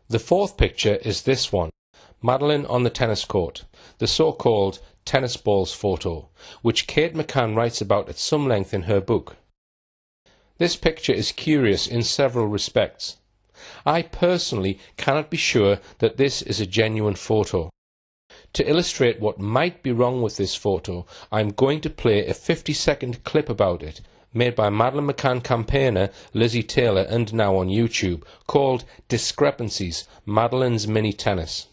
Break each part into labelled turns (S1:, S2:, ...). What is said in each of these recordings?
S1: The fourth picture is this one, Madeleine on the tennis court, the so-called tennis balls photo, which Kate McCann writes about at some length in her book. This picture is curious in several respects. I personally cannot be sure that this is a genuine photo. To illustrate what might be wrong with this photo, I'm going to play a 50-second clip about it, made by Madeleine McCann campaigner Lizzie Taylor and now on YouTube, called Discrepancies, Madeleine's Mini Tennis.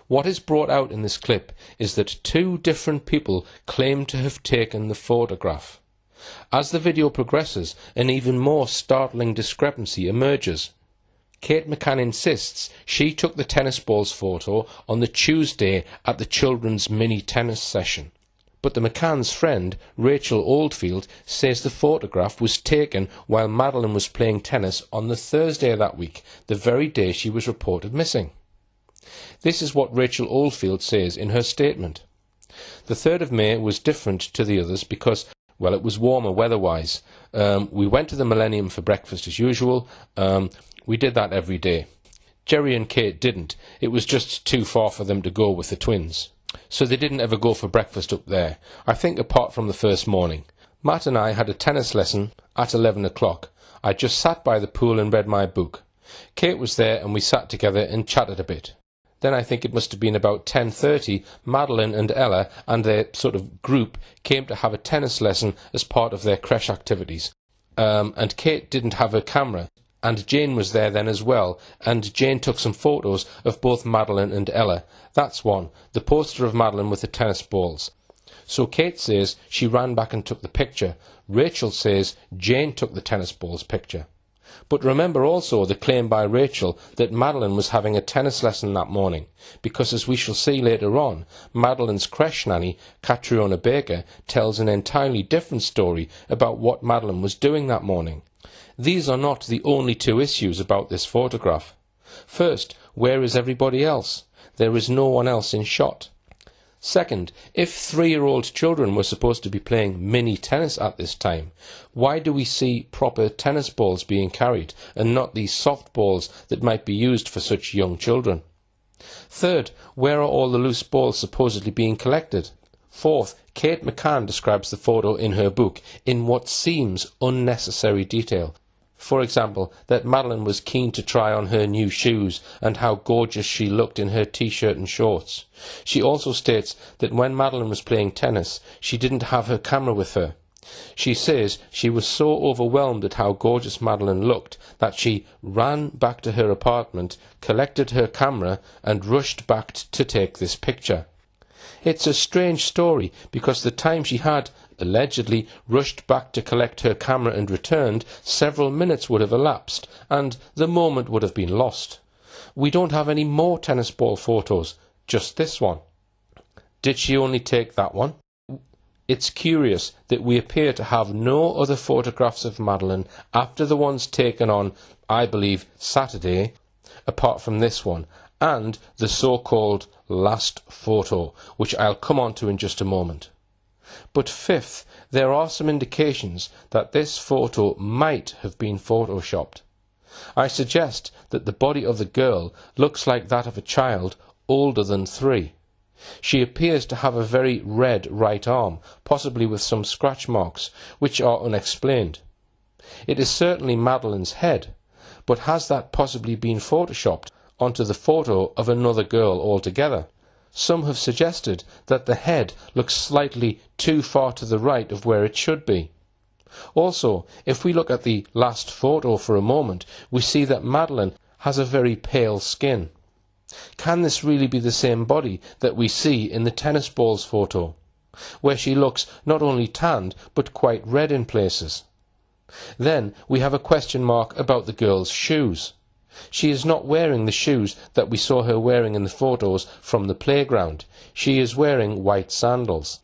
S1: What is brought out in this clip is that two different people claim to have taken the photograph. As the video progresses, an even more startling discrepancy emerges. Kate McCann insists she took the tennis balls photo on the Tuesday at the children's mini tennis session. But the McCann's friend, Rachel Oldfield, says the photograph was taken while Madeleine was playing tennis on the Thursday of that week, the very day she was reported missing. This is what Rachel Oldfield says in her statement. The 3rd of May was different to the others because, well, it was warmer weather-wise. We went to the Millennium for breakfast as usual. We did that every day. Jerry and Kate didn't. It was just too far for them to go with the twins. So they didn't ever go for breakfast up there, I think apart from the first morning. Matt and I had a tennis lesson at 11 o'clock. I just sat by the pool and read my book. Kate was there and we sat together and chatted a bit. Then I think it must have been about 10:30, Madeleine and Ella and their sort of group came to have a tennis lesson as part of their creche activities. And Kate didn't have a camera, and Jane was there then as well, and Jane took some photos of both Madeleine and Ella. That's one, the poster of Madeleine with the tennis balls. So Kate says she ran back and took the picture. Rachel says Jane took the tennis balls picture. But remember also the claim by Rachel that Madeleine was having a tennis lesson that morning, because as we shall see later on, Madeleine's creche nanny, Catriona Baker, tells an entirely different story about what Madeleine was doing that morning. These are not the only two issues about this photograph. First, where is everybody else? There is no one else in shot. Second, if 3-year-old children were supposed to be playing mini tennis at this time, why do we see proper tennis balls being carried and not these soft balls that might be used for such young children? Third, where are all the loose balls supposedly being collected? Fourth, Kate McCann describes the photo in her book in what seems unnecessary detail. For example, that Madeleine was keen to try on her new shoes and how gorgeous she looked in her t-shirt and shorts. She also states that when Madeleine was playing tennis, she didn't have her camera with her. She says she was so overwhelmed at how gorgeous Madeleine looked that she ran back to her apartment, collected her camera and rushed back to take this picture. It's a strange story because the time she had allegedly rushed back to collect her camera and returned, several minutes would have elapsed, and the moment would have been lost. We don't have any more tennis ball photos, just this one. Did she only take that one? It's curious that we appear to have no other photographs of Madeleine after the ones taken on, I believe, Saturday, apart from this one, and the so-called last photo, which I'll come on to in just a moment. But fifth, there are some indications that this photo might have been photoshopped. I suggest that the body of the girl looks like that of a child older than 3. She appears to have a very red right arm, possibly with some scratch marks, which are unexplained. It is certainly Madeleine's head, but has that possibly been photoshopped onto the photo of another girl altogether? Some have suggested that the head looks slightly too far to the right of where it should be. Also, if we look at the last photo for a moment, we see that Madeleine has a very pale skin. Can this really be the same body that we see in the tennis balls photo, where she looks not only tanned but quite red in places? Then we have a question mark about the girl's shoes. She is not wearing the shoes that we saw her wearing in the photos from the playground. She is wearing white sandals.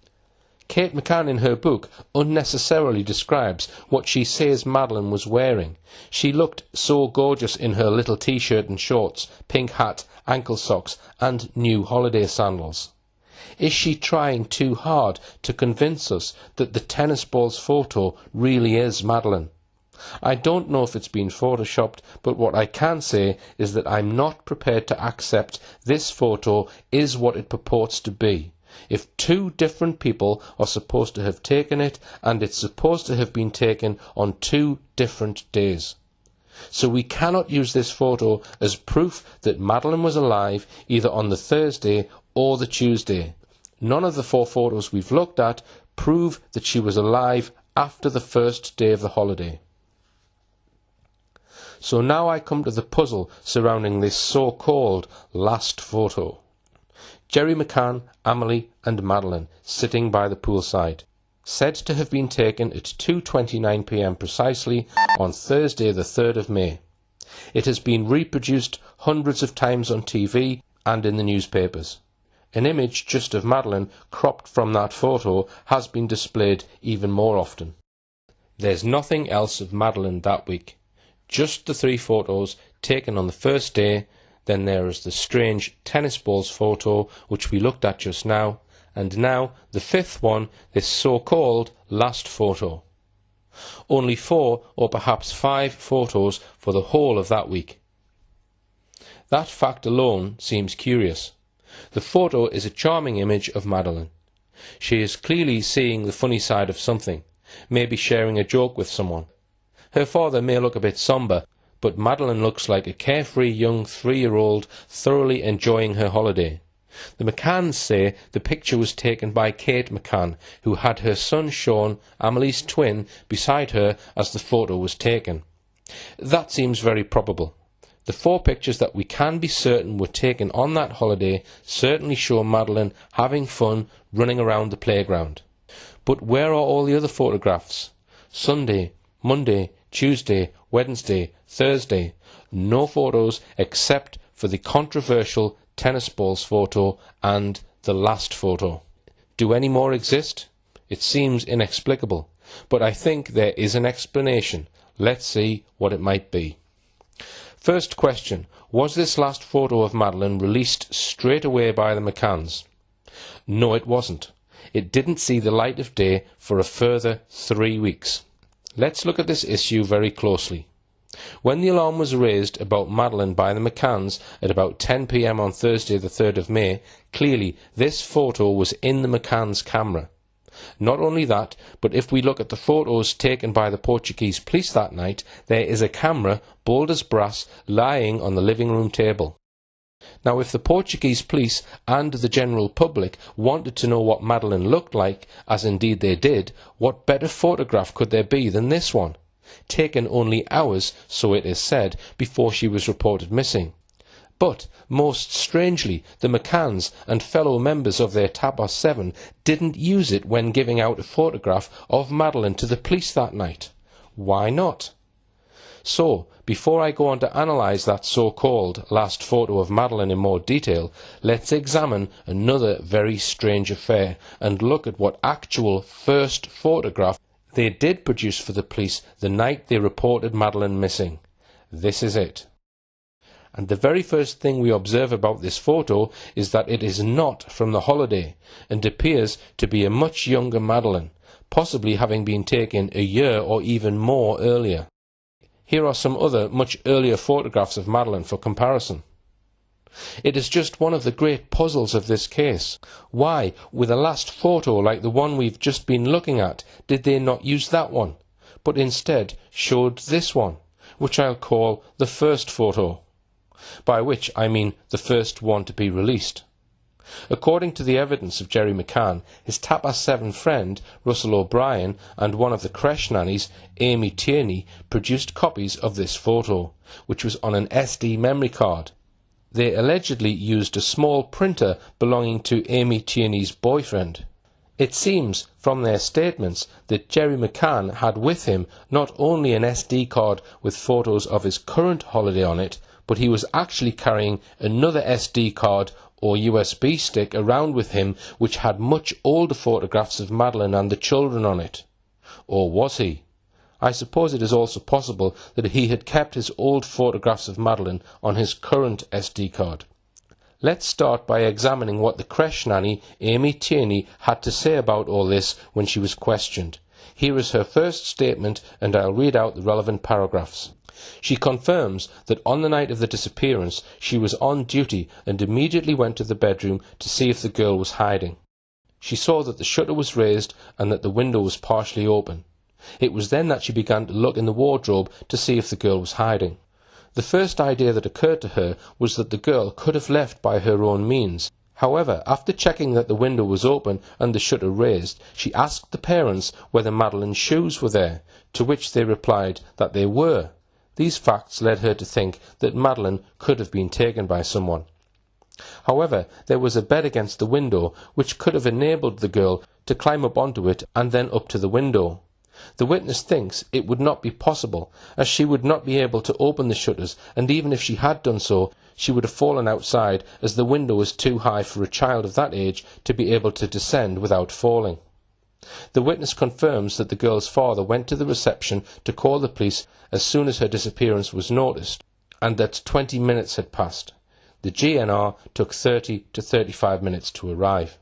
S1: Kate McCann in her book unnecessarily describes what she says Madeleine was wearing. She looked so gorgeous in her little t-shirt and shorts, pink hat, ankle socks and new holiday sandals. Is she trying too hard to convince us that the tennis balls photo really is Madeleine? I don't know if it's been photoshopped, but what I can say is that I'm not prepared to accept this photo is what it purports to be. If two different people are supposed to have taken it, and it's supposed to have been taken on 2 different days. So we cannot use this photo as proof that Madeleine was alive either on the Thursday or the Tuesday. None of the 4 photos we've looked at prove that she was alive after the first day of the holiday. So now I come to the puzzle surrounding this so-called last photo. Jerry McCann, Amelie and Madeleine sitting by the poolside, said to have been taken at 2:29 p.m. precisely on Thursday the 3rd of May. It has been reproduced hundreds of times on TV and in the newspapers. An image just of Madeleine cropped from that photo has been displayed even more often. There's nothing else of Madeleine that week. Just the 3 photos taken on the first day. Then there is the strange tennis balls photo which we looked at just now, and now the 5th one, this so-called last photo. Only 4 or perhaps 5 photos for the whole of that week. That fact alone seems curious. The photo is a charming image of Madeleine. She is clearly seeing the funny side of something, maybe sharing a joke with someone. Her father may look a bit sombre, but Madeleine looks like a carefree young 3-year-old thoroughly enjoying her holiday. The McCanns say the picture was taken by Kate McCann, who had her son Sean, Amelie's twin, beside her as the photo was taken. That seems very probable. The 4 pictures that we can be certain were taken on that holiday certainly show Madeleine having fun running around the playground. But where are all the other photographs? Sunday, Monday, Tuesday, Wednesday, Thursday. No photos except for the controversial tennis balls photo and the last photo. Do any more exist? It seems inexplicable, but I think there is an explanation. Let's see what it might be. First question, was this last photo of Madeleine released straight away by the McCanns? No, it wasn't. It didn't see the light of day for a further 3 weeks. Let's look at this issue very closely. When the alarm was raised about Madeleine by the McCanns at about 10 p.m. on Thursday the 3rd of May, clearly this photo was in the McCanns' camera. Not only that, but if we look at the photos taken by the Portuguese police that night, there is a camera, bold as brass, lying on the living room table. Now, if the Portuguese police and the general public wanted to know what Madeleine looked like, as indeed they did, what better photograph could there be than this one? Taken only hours, so it is said, before she was reported missing. But, most strangely, the McCanns and fellow members of their Tapas 7 didn't use it when giving out a photograph of Madeleine to the police that night. Why not? So, before I go on to analyse that so-called last photo of Madeleine in more detail, let's examine another very strange affair and look at what actual first photograph they did produce for the police the night they reported Madeleine missing. This is it. And the very first thing we observe about this photo is that it is not from the holiday and appears to be a much younger Madeleine, possibly having been taken a year or even more earlier. Here are some other much earlier photographs of Madeleine for comparison. It is just one of the great puzzles of this case. Why, with a last photo like the one we've just been looking at, did they not use that one, but instead showed this one, which I'll call the first photo, by which I mean the first one to be released. According to the evidence of Jerry McCann, his Tapas 7 friend, Russell O'Brien, and one of the creche nannies, Amy Tierney, produced copies of this photo, which was on an SD memory card. They allegedly used a small printer belonging to Amy Tierney's boyfriend. It seems from their statements that Jerry McCann had with him not only an SD card with photos of his current holiday on it, but he was actually carrying another SD card or USB stick around with him which had much older photographs of Madeleine and the children on it. Or was he? I suppose it is also possible that he had kept his old photographs of Madeleine on his current SD card. Let's start by examining what the creche nanny, Amy Tierney, had to say about all this when she was questioned. Here is her first statement, and I'll read out the relevant paragraphs. She confirms that on the night of the disappearance she was on duty and immediately went to the bedroom to see if the girl was hiding. She saw that the shutter was raised and that the window was partially open. It was then that she began to look in the wardrobe to see if the girl was hiding. The first idea that occurred to her was that the girl could have left by her own means. However, after checking that the window was open and the shutter raised, she asked the parents whether Madeleine's shoes were there, to which they replied that they were. These facts led her to think that Madeleine could have been taken by someone. However, there was a bed against the window which could have enabled the girl to climb up onto it and then up to the window. The witness thinks it would not be possible, as she would not be able to open the shutters, and even if she had done so, she would have fallen outside, as the window is too high for a child of that age to be able to descend without falling. The witness confirms that the girl's father went to the reception to call the police as soon as her disappearance was noticed, and that 20 minutes had passed. The GNR took 30 to 35 minutes to arrive.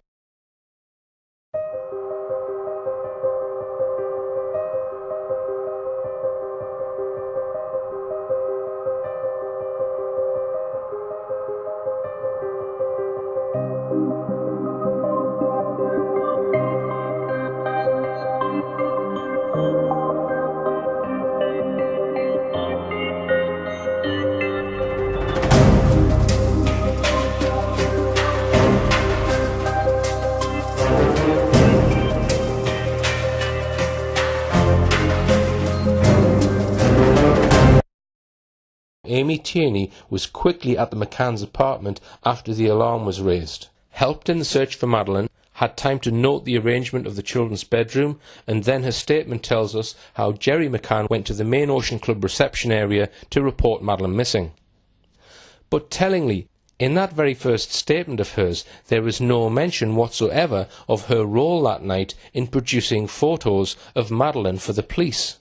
S1: Amy Tierney was quickly at the McCanns' apartment after the alarm was raised, helped in the search for Madeleine, had time to note the arrangement of the children's bedroom, and then her statement tells us how Jerry McCann went to the main Ocean Club reception area to report Madeleine missing. But tellingly, in that very first statement of hers, there is no mention whatsoever of her role that night in producing photos of Madeleine for the police.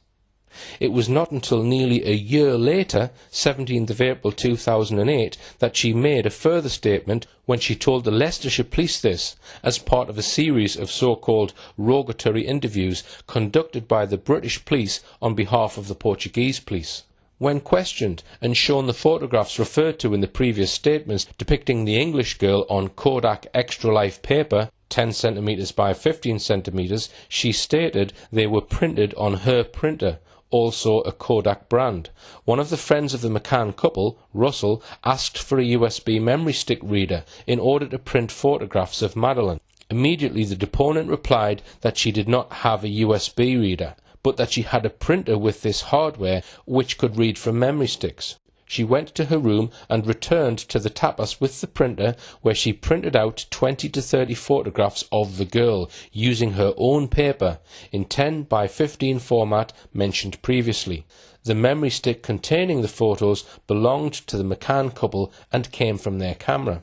S1: It was not until nearly a year later, 17th of April 2008, that she made a further statement when she told the Leicestershire Police this, as part of a series of so-called rogatory interviews conducted by the British police on behalf of the Portuguese police. When questioned and shown the photographs referred to in the previous statements depicting the English girl on Kodak Extra Life paper, 10 cm by 15 cm, she stated they were printed on her printer, also a Kodak brand. One of the friends of the McCann couple, Russell, asked for a USB memory stick reader in order to print photographs of Madeleine. Immediately the deponent replied that she did not have a USB reader, but that she had a printer with this hardware which could read from memory sticks. She went to her room and returned to the tapas with the printer, where she printed out 20 to 30 photographs of the girl using her own paper in 10 by 15 format mentioned previously. The memory stick containing the photos belonged to the McCann couple and came from their camera.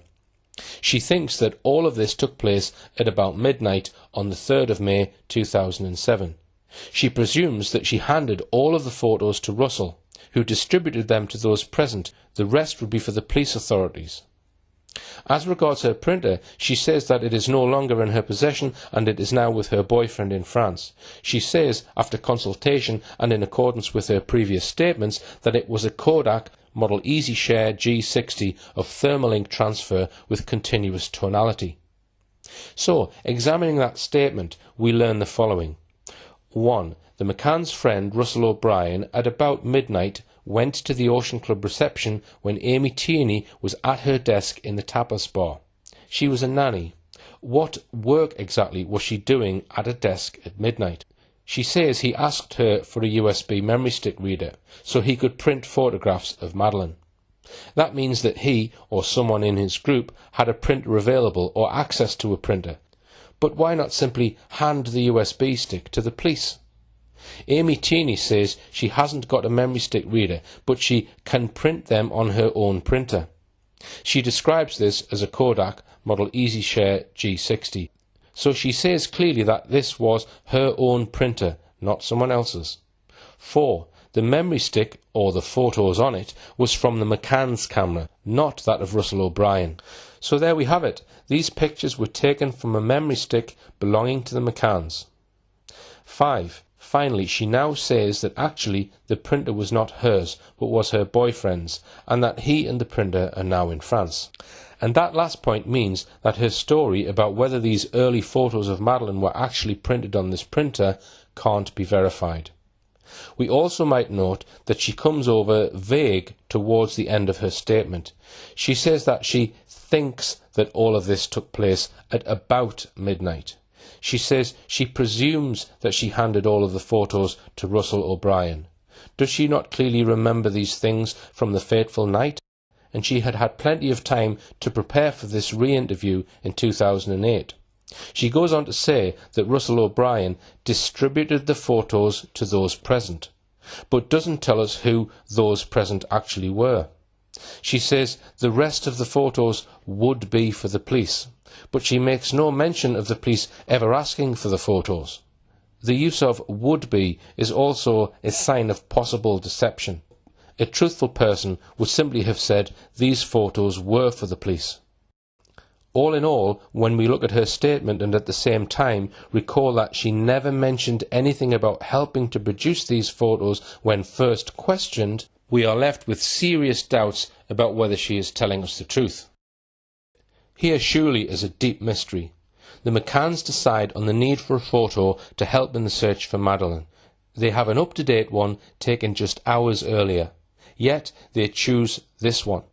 S1: She thinks that all of this took place at about midnight on the 3rd of May 2007. She presumes that she handed all of the photos to Russell, who distributed them to those present. The rest would be for the police authorities. As regards her printer, she says that it is no longer in her possession and it is now with her boyfriend in France. She says, after consultation and in accordance with her previous statements, that it was a Kodak model EasyShare G60 of thermal ink transfer with continuous tonality. So, examining that statement, we learn the following. 1. The McCann's friend, Russell O'Brien, at about midnight went to the Ocean Club reception when Amy Tierney was at her desk in the tapas bar. She was a nanny. What work exactly was she doing at a desk at midnight? She says he asked her for a USB memory stick reader so he could print photographs of Madeleine. That means that he, or someone in his group, had a printer available or access to a printer. But why not simply hand the USB stick to the police? Amy Tierney says she hasn't got a memory stick reader, but she can print them on her own printer. She describes this as a Kodak model EasyShare G60. So she says clearly that this was her own printer, not someone else's. 4. The memory stick, or the photos on it, was from the McCanns camera, not that of Russell O'Brien. So there we have it. These pictures were taken from a memory stick belonging to the McCanns. 5. Finally, she now says that actually the printer was not hers, but was her boyfriend's, and that he and the printer are now in France. And that last point means that her story about whether these early photos of Madeleine were actually printed on this printer can't be verified. We also might note that she comes over vague towards the end of her statement. She says that she thinks that all of this took place at about midnight. She says she presumes that she handed all of the photos to Russell O'Brien. Does she not clearly remember these things from the fateful night? And she had had plenty of time to prepare for this re-interview in 2008. She goes on to say that Russell O'Brien distributed the photos to those present, but doesn't tell us who those present actually were. She says the rest of the photos would be for the police, but she makes no mention of the police ever asking for the photos. The use of would be is also a sign of possible deception. A truthful person would simply have said these photos were for the police. All in all, when we look at her statement and at the same time recall that she never mentioned anything about helping to produce these photos when first questioned, we are left with serious doubts about whether she is telling us the truth. Here surely is a deep mystery. The McCanns decide on the need for a photo to help in the search for Madeleine. They have an up-to-date one taken just hours earlier, yet they choose this one.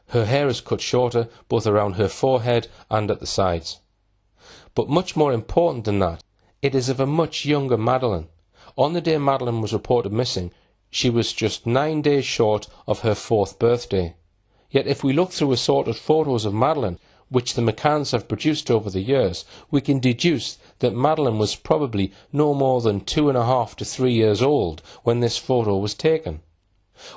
S1: Her hair is cut shorter, both around her forehead and at the sides. But much more important than that, it is of a much younger Madeleine. On the day Madeleine was reported missing, she was just 9 days short of her 4th birthday. Yet if we look through assorted photos of Madeleine, which the McCanns have produced over the years, we can deduce that Madeleine was probably no more than 2.5 to 3 years old when this photo was taken.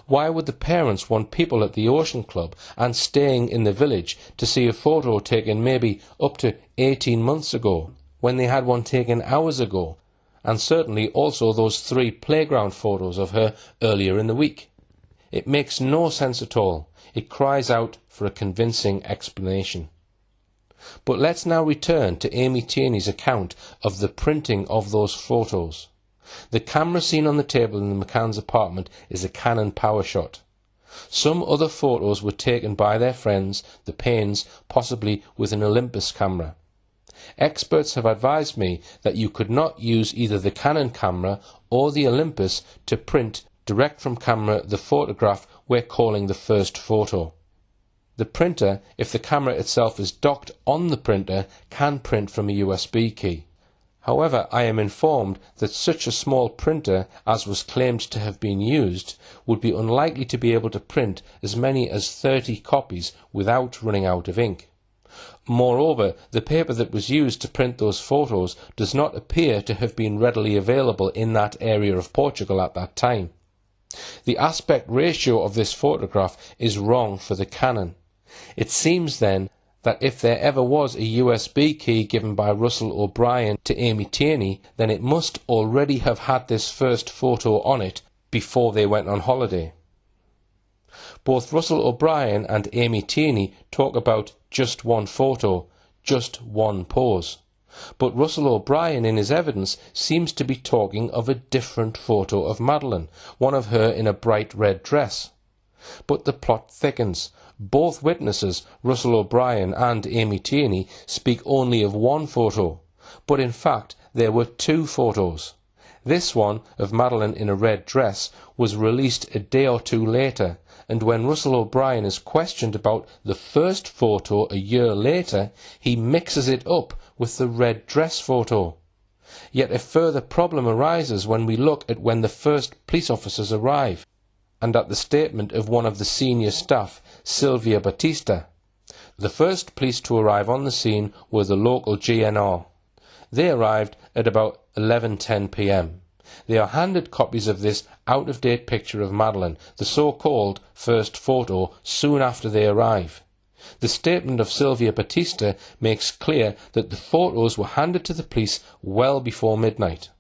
S1: Why would the parents want people at the Ocean Club and staying in the village to see a photo taken maybe up to 18 months ago, when they had one taken hours ago, and certainly also those 3 playground photos of her earlier in the week? It makes no sense at all. It cries out for a convincing explanation. But let's now return to Amy Tierney's account of the printing of those photos. The camera seen on the table in the McCann's apartment is a Canon PowerShot. Some other photos were taken by their friends, the Paynes, possibly with an Olympus camera. Experts have advised me that you could not use either the Canon camera or the Olympus to print direct from camera the photograph we're calling the first photo. The printer, if the camera itself is docked on the printer, can print from a USB key. However, I am informed that such a small printer as was claimed to have been used would be unlikely to be able to print as many as 30 copies without running out of ink. Moreover, the paper that was used to print those photos does not appear to have been readily available in that area of Portugal at that time. The aspect ratio of this photograph is wrong for the Canon. It seems then that if there ever was a USB key given by Russell O'Brien to Amy Tierney, then it must already have had this first photo on it before they went on holiday. Both Russell O'Brien and Amy Tierney talk about just one photo, just one pose. But Russell O'Brien in his evidence seems to be talking of a different photo of Madeleine, one of her in a bright red dress. But the plot thickens. Both witnesses, Russell O'Brien and Amy Tierney, speak only of one photo, but in fact there were 2 photos. This one, of Madeleine in a red dress, was released a day or 2 later, and when Russell O'Brien is questioned about the first photo a year later, he mixes it up with the red dress photo. Yet a further problem arises when we look at when the first police officers arrive, and at the statement of one of the senior staff Sylvia Batista. The first police to arrive on the scene were the local GNR. They arrived at about 11:10 p.m. They are handed copies of this out-of-date picture of Madeleine, the so-called first photo, soon after they arrive. The statement of Sylvia Batista makes clear that the photos were handed to the police well before midnight.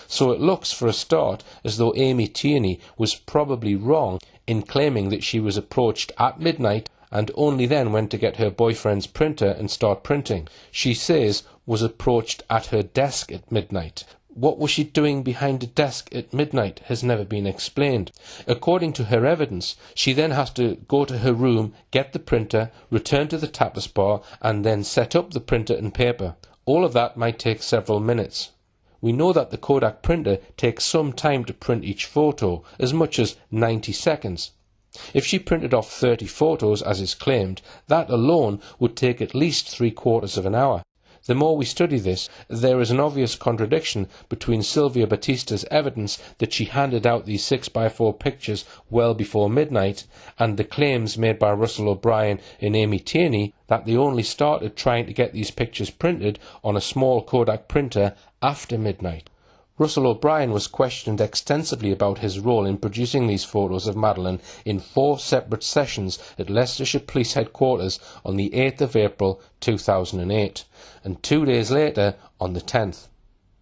S1: So it looks, for a start, as though Amy Tierney was probably wrong in claiming that she was approached at midnight and only then went to get her boyfriend's printer and start printing. She says was approached at her desk at midnight. What was she doing behind a desk at midnight has never been explained. According to her evidence, she then has to go to her room, get the printer, return to the tapas bar, and then set up the printer and paper. All of that might take several minutes. We know that the Kodak printer takes some time to print each photo, as much as 90 seconds. If she printed off 30 photos, as is claimed, that alone would take at least 3/4 of an hour. The more we study this, there is an obvious contradiction between Sylvia Batista's evidence that she handed out these 6x4 pictures well before midnight and the claims made by Russell O'Brien and Amy Tierney that they only started trying to get these pictures printed on a small Kodak printer after midnight. Russell O'Brien was questioned extensively about his role in producing these photos of Madeleine in 4 separate sessions at Leicestershire Police Headquarters on the 8th of April 2008, and 2 days later on the 10th.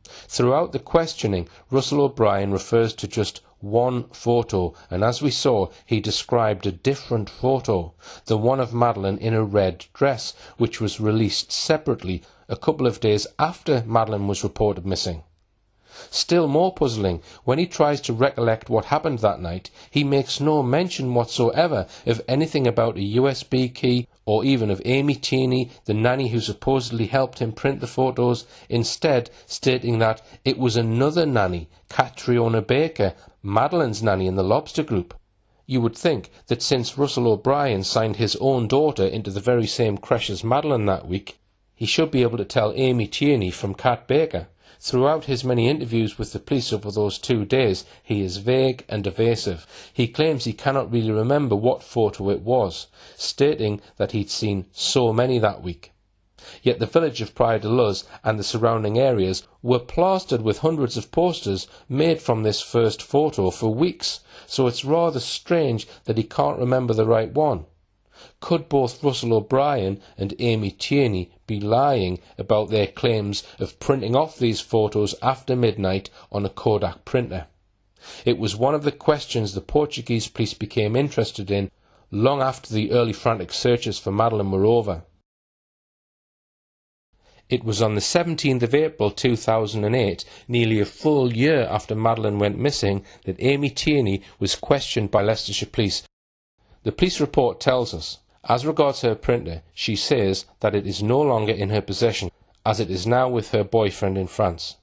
S1: Throughout the questioning, Russell O'Brien refers to just one photo, and as we saw, he described a different photo, the one of Madeleine in a red dress, which was released separately a couple of days after Madeleine was reported missing. Still more puzzling, when he tries to recollect what happened that night, he makes no mention whatsoever of anything about a USB key or even of Amy Tierney, the nanny who supposedly helped him print the photos, instead stating that it was another nanny, Catriona Baker, Madeleine's nanny in the Lobster Group. You would think that since Russell O'Brien signed his own daughter into the very same creche as Madeleine that week, he should be able to tell Amy Tierney from Cat Baker. Throughout his many interviews with the police over those 2 days, he is vague and evasive. He claims he cannot really remember what photo it was, stating that he'd seen so many that week. Yet the village of Praia de Luz and the surrounding areas were plastered with hundreds of posters made from this first photo for weeks, so it's rather strange that he can't remember the right one. Could both Russell O'Brien and Amy Tierney be lying about their claims of printing off these photos after midnight on a Kodak printer? It was one of the questions the Portuguese police became interested in long after the early frantic searches for Madeleine were over. It was on the 17th of April 2008, nearly a full year after Madeleine went missing, that Amy Tierney was questioned by Leicestershire Police. The police report tells us, as regards her printer, she says that it is no longer in her possession, as it is now with her boyfriend in France.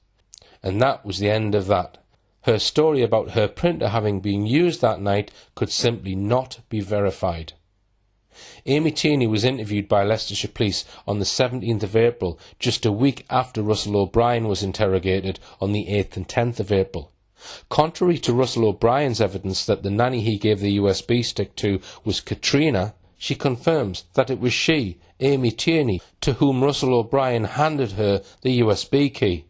S1: And that was the end of that. Her story about her printer having been used that night could simply not be verified. Amy Tierney was interviewed by Leicestershire Police on the 17th of April, just a week after Russell O'Brien was interrogated on the 8th and 10th of April. Contrary to Russell O'Brien's evidence that the nanny he gave the USB stick to was Katrina, she confirms that it was she, Amy Tierney, to whom Russell O'Brien handed her the USB key.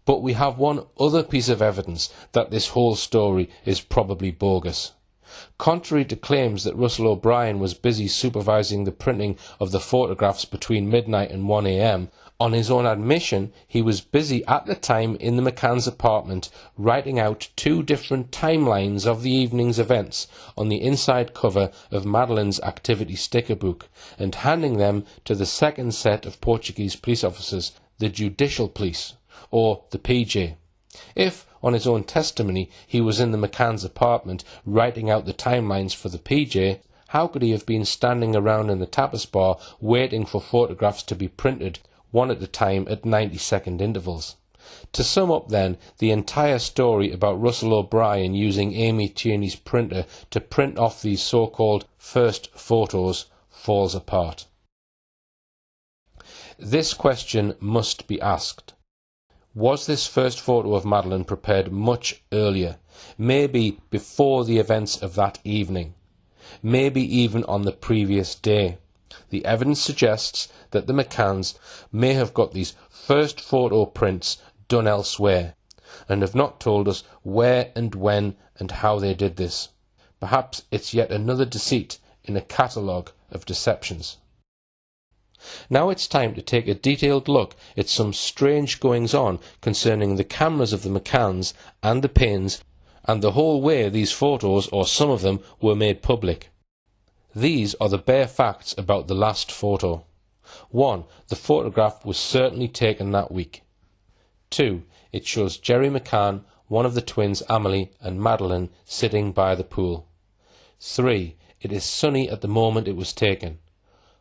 S1: But we have one other piece of evidence that this whole story is probably bogus. Contrary to claims that Russell O'Brien was busy supervising the printing of the photographs between midnight and 1 a.m, on his own admission, he was busy at the time in the McCanns' apartment writing out 2 different timelines of the evening's events on the inside cover of Madeleine's activity sticker book and handing them to the second set of Portuguese police officers, the Judicial Police, or the PJ. If, on his own testimony, he was in the McCanns' apartment writing out the timelines for the PJ, how could he have been standing around in the tapas bar waiting for photographs to be printed, one at a time at 90-second intervals? To sum up then, the entire story about Russell O'Brien using Amy Tierney's printer to print off these so-called first photos falls apart. This question must be asked. Was this first photo of Madeleine prepared much earlier, maybe before the events of that evening? maybe even on the previous day. The evidence suggests that the McCanns may have got these first photo prints done elsewhere, and have not told us where and when and how they did this. Perhaps it's yet another deceit in a catalogue of deceptions. Now it's time to take a detailed look at some strange goings-on concerning the cameras of the McCanns and the Paynes, and the whole way these photos, or some of them, were made public. These are the bare facts about the last photo. 1. The photograph was certainly taken that week. 2. It shows Jerry McCann, one of the twins Amelie and Madeleine, sitting by the pool. 3. It is sunny at the moment it was taken.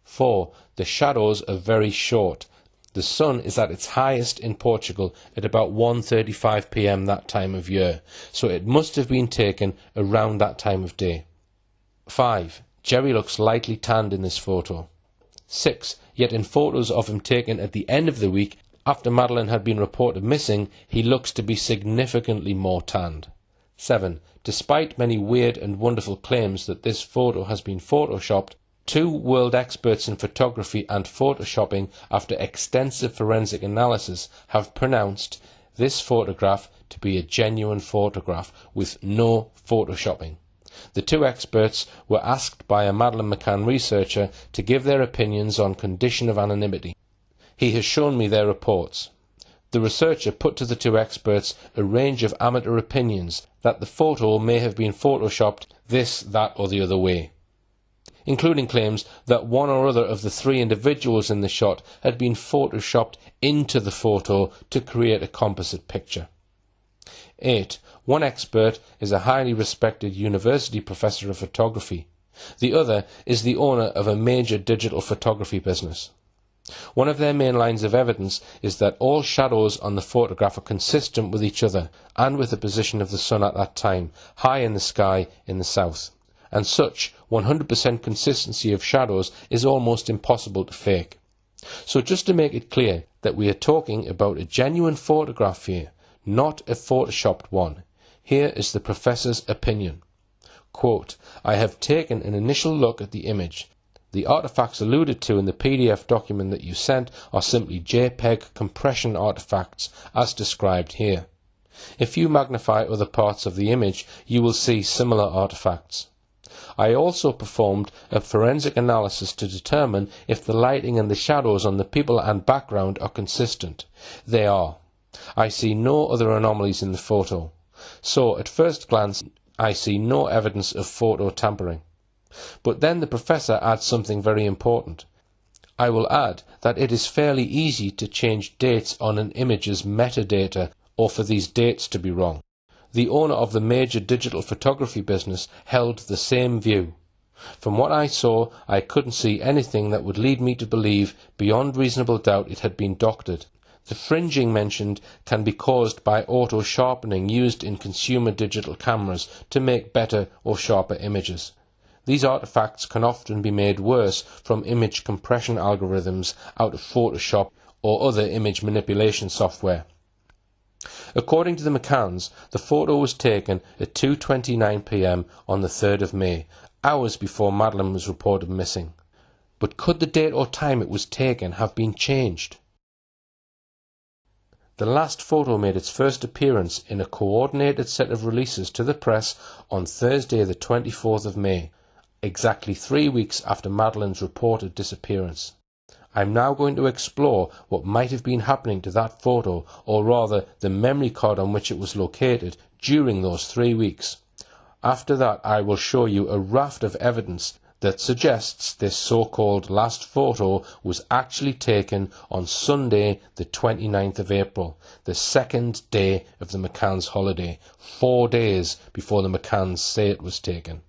S1: 4. The shadows are very short. The sun is at its highest in Portugal at about 1:35 p.m. that time of year, so it must have been taken around that time of day. 5. Jerry looks lightly tanned in this photo. 6. Yet in photos of him taken at the end of the week, after Madeleine had been reported missing, he looks to be significantly more tanned. 7. Despite many weird and wonderful claims that this photo has been photoshopped, 2 world experts in photography and photoshopping, after extensive forensic analysis, have pronounced this photograph to be a genuine photograph with no photoshopping. The 2 experts were asked by a Madeleine McCann researcher to give their opinions on condition of anonymity. He has shown me their reports. The researcher put to the 2 experts a range of amateur opinions that the photo may have been photoshopped this, that or the other way, including claims that one or other of the 3 individuals in the shot had been photoshopped into the photo to create a composite picture. 8. One expert is a highly respected university professor of photography. The other is the owner of a major digital photography business. One of their main lines of evidence is that all shadows on the photograph are consistent with each other and with the position of the sun at that time, high in the sky in the south. And such 100% consistency of shadows is almost impossible to fake. So just to make it clear that we are talking about a genuine photograph here, not a photoshopped one, here is the professor's opinion. Quote, I have taken an initial look at the image. The artifacts alluded to in the PDF document that you sent are simply JPEG compression artifacts as described here. If you magnify other parts of the image, you will see similar artifacts. I also performed a forensic analysis to determine if the lighting and the shadows on the people and background are consistent. They are. I see no other anomalies in the photo. So, at first glance, I see no evidence of photo tampering. But then the professor adds something very important. I will add that it is fairly easy to change dates on an image's metadata or for these dates to be wrong. The owner of the major digital photography business held the same view. From what I saw, I couldn't see anything that would lead me to believe beyond reasonable doubt it had been doctored. The fringing mentioned can be caused by auto-sharpening used in consumer digital cameras to make better or sharper images. These artifacts can often be made worse from image compression algorithms out of Photoshop or other image manipulation software. According to the McCanns, the photo was taken at 2:29 p.m. on the 3rd of May, hours before Madeleine was reported missing. But could the date or time it was taken have been changed? The last photo made its first appearance in a coordinated set of releases to the press on Thursday the 24th of May, exactly 3 weeks after Madeleine's reported disappearance. I'm now going to explore what might have been happening to that photo, or rather the memory card on which it was located, during those 3 weeks. After that, I will show you a raft of evidence that suggests this so-called last photo was actually taken on Sunday the 29th of April, the second day of the McCanns' holiday, 4 days before the McCanns say it was taken.